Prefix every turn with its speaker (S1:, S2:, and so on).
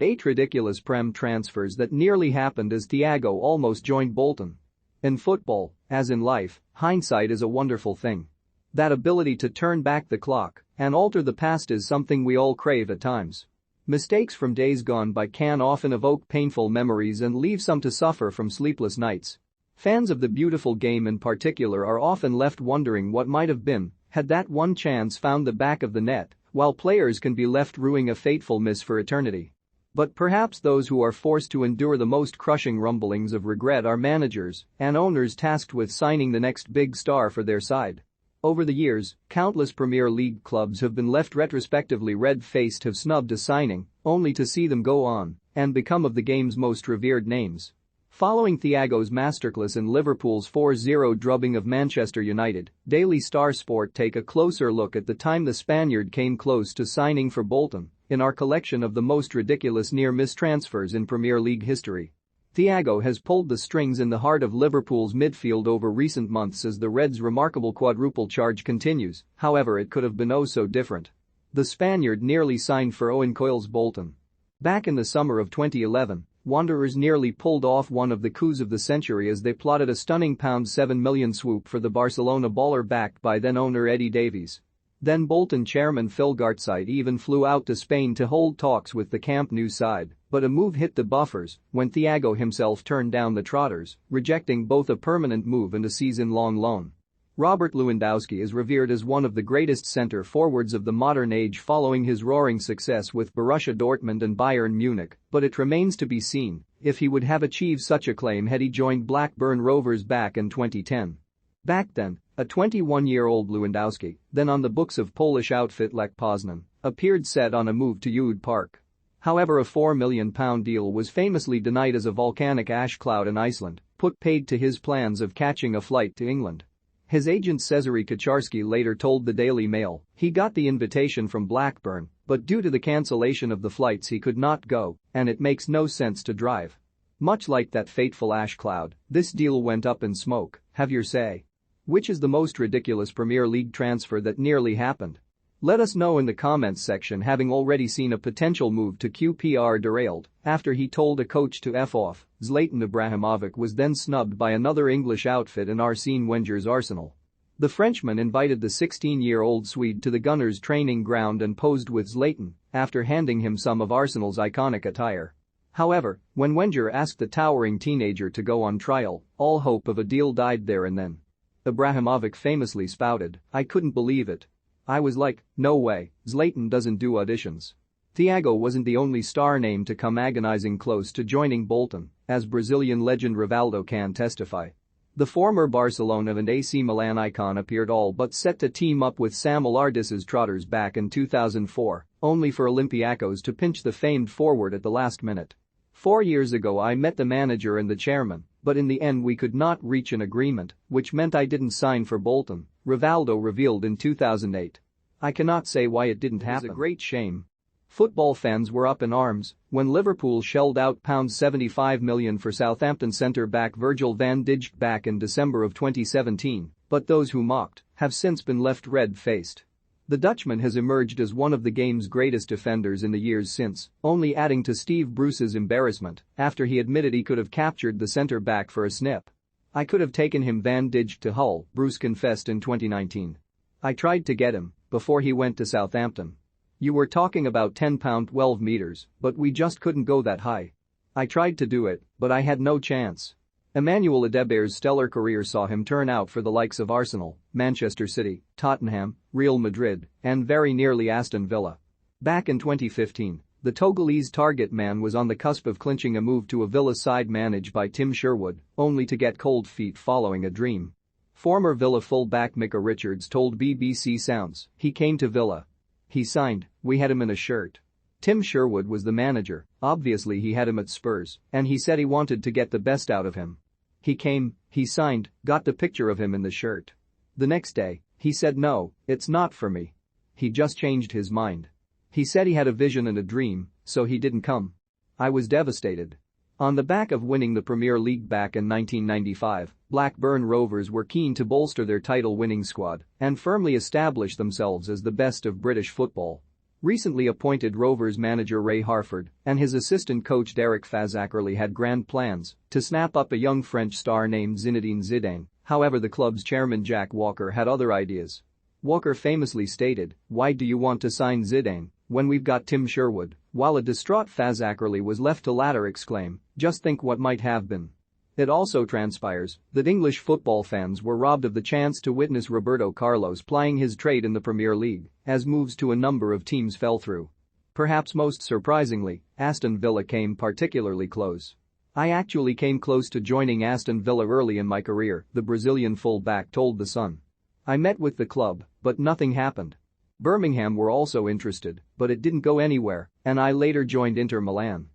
S1: 8 ridiculous Prem transfers that nearly happened as Thiago almost joined Bolton. In football, as in life, hindsight is a wonderful thing. That ability to turn back the clock and alter the past is something we all crave at times. Mistakes from days gone by can often evoke painful memories and leave some to suffer from sleepless nights. Fans of the beautiful game in particular are often left wondering what might have been had that one chance found the back of the net, while players can be left rueing a fateful miss for eternity. But perhaps those who are forced to endure the most crushing rumblings of regret are managers and owners tasked with signing the next big star for their side. Over the years, countless Premier League clubs have been left retrospectively red-faced, have snubbed a signing, only to see them go on and become of the game's most revered names. Following Thiago's masterclass in Liverpool's 4-0 drubbing of Manchester United, Daily Star Sport take a closer look at the time the Spaniard came close to signing for Bolton in our collection of the most ridiculous near-miss transfers in Premier League history. Thiago has pulled the strings in the heart of Liverpool's midfield over recent months as the Reds' remarkable quadruple charge continues, however it could have been oh so different. The Spaniard nearly signed for Owen Coyle's Bolton. Back in the summer of 2011, Wanderers nearly pulled off one of the coups of the century as they plotted a stunning £7 million swoop for the Barcelona baller backed by then-owner Eddie Davies. Then Bolton chairman Phil Gartside even flew out to Spain to hold talks with the Camp Nou side, but a move hit the buffers when Thiago himself turned down the Trotters, rejecting both a permanent move and a season-long loan. Robert Lewandowski is revered as one of the greatest centre-forwards of the modern age following his roaring success with Borussia Dortmund and Bayern Munich, but it remains to be seen if he would have achieved such a claim had he joined Blackburn Rovers back in 2010. Back then, a 21-year-old Lewandowski, then on the books of Polish outfit Lech Poznan, appeared set on a move to Ude Park. However, a £4 million deal was famously denied as a volcanic ash cloud in Iceland put paid to his plans of catching a flight to England. His agent Cezary Kaczarski later told the Daily Mail he got the invitation from Blackburn, but due to the cancellation of the flights he could not go, and it makes no sense to drive. Much like that fateful ash cloud, this deal went up in smoke. Have your say. Which is the most ridiculous Premier League transfer that nearly happened? Let us know in the comments section, having already seen a potential move to QPR derailed after he told a coach to F off. Zlatan Ibrahimovic was then snubbed by another English outfit in Arsene Wenger's Arsenal. The Frenchman invited the 16-year-old Swede to the Gunners' training ground and posed with Zlatan after handing him some of Arsenal's iconic attire. However, when Wenger asked the towering teenager to go on trial, all hope of a deal died there and then. Ibrahimovic famously spouted, "I couldn't believe it. I was like, no way, Zlatan doesn't do auditions." Thiago wasn't the only star name to come agonizing close to joining Bolton, as Brazilian legend Rivaldo can testify. The former Barcelona and AC Milan icon appeared all but set to team up with Sam Allardyce's Trotters back in 2004, only for Olympiacos to pinch the famed forward at the last minute. 4 years ago I met the manager and the chairman, but in the end we could not reach an agreement, which meant I didn't sign for Bolton, Rivaldo revealed in 2008. I cannot say why it didn't happen. It was a great shame. Football fans were up in arms when Liverpool shelled out £75 million for Southampton centre-back Virgil van Dijk back in December of 2017, but those who mocked have since been left red-faced. The Dutchman has emerged as one of the game's greatest defenders in the years since, only adding to Steve Bruce's embarrassment after he admitted he could have captured the centre-back for a snip. "I could have taken him Van Dijk to Hull," Bruce confessed in 2019. "I tried to get him before he went to Southampton. You were talking about £10 12 meters, but we just couldn't go that high. I tried to do it, but I had no chance." Emmanuel Adebayor's stellar career saw him turn out for the likes of Arsenal, Manchester City, Tottenham, Real Madrid, and very nearly Aston Villa. Back in 2015, the Togolese target man was on the cusp of clinching a move to a Villa side managed by Tim Sherwood, only to get cold feet following a dream. Former Villa full-back Micah Richards told BBC Sounds he came to Villa. He signed, we had him in a shirt. Tim Sherwood was the manager, obviously he had him at Spurs, and he said he wanted to get the best out of him. He came, he signed, got the picture of him in the shirt. The next day, he said no, it's not for me. He just changed his mind. He said he had a vision and a dream, so he didn't come. I was devastated. On the back of winning the Premier League back in 1995, Blackburn Rovers were keen to bolster their title-winning squad and firmly establish themselves as the best of British football. Recently appointed Rovers manager Ray Harford and his assistant coach Derek Fazackerley had grand plans to snap up a young French star named Zinedine Zidane. However, the club's chairman Jack Walker had other ideas. Walker famously stated, "Why do you want to sign Zidane when we've got Tim Sherwood?" While a distraught Fazackerley was left to latter exclaim, "Just think what might have been." It also transpires that English football fans were robbed of the chance to witness Roberto Carlos plying his trade in the Premier League as moves to a number of teams fell through. Perhaps most surprisingly, Aston Villa came particularly close. "I actually came close to joining Aston Villa early in my career," the Brazilian full-back told The Sun. "I met with the club, but nothing happened. Birmingham were also interested, but it didn't go anywhere, and I later joined Inter Milan."